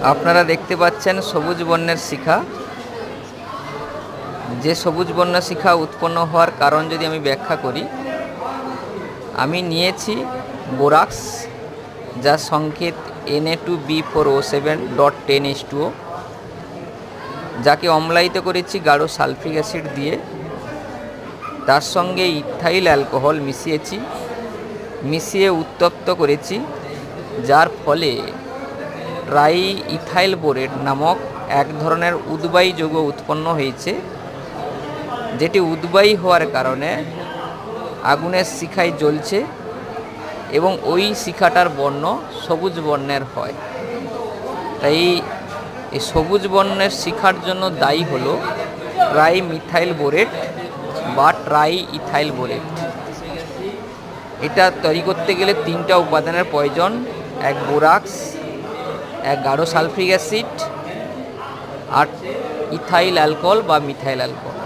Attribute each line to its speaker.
Speaker 1: আপনারা দেখতে পাচ্ছেন সবুজ বর্ণের শিখা। যে সবুজ বর্ণের শিখা উৎপন্ন হওয়ার কারণ যদি আমি ব্যাখ্যা করি, আমি নিয়েছি বোরাক্স, যার সংকেত Na2B4O7.10H2O, যাকে অম্লায়িত করেছি গাঢ় সালফিক অ্যাসিড দিয়ে। তার সঙ্গে ইথাইল অ্যালকোহল মিশিয়ে উত্তপ্ত করেছি, যার ফলে ট্রাই ইথাইল বোরেট নামক এক ধরনের উদ্বায়ী যৌগ উৎপন্ন হয়েছে, যেটি উদ্বায়ী হওয়ার কারণে আগুনের শিখায় জ্বলছে এবং ওই শিখাটার বর্ণ সবুজ বর্ণের হয়। তাই এই সবুজ বর্ণের শিখার জন্য দায়ী হলো ট্রাই মিথাইল বোরেট বা ট্রাই ইথাইল বোরেট। এটা তৈরি করতে গেলে 3টা উপাদানের প্রয়োজন: এক বোরাক্স, এক গাঢ় সালফিক অ্যাসিড, আর ইথাইল অ্যালকোহল বা মিথাইল অ্যালকোহল।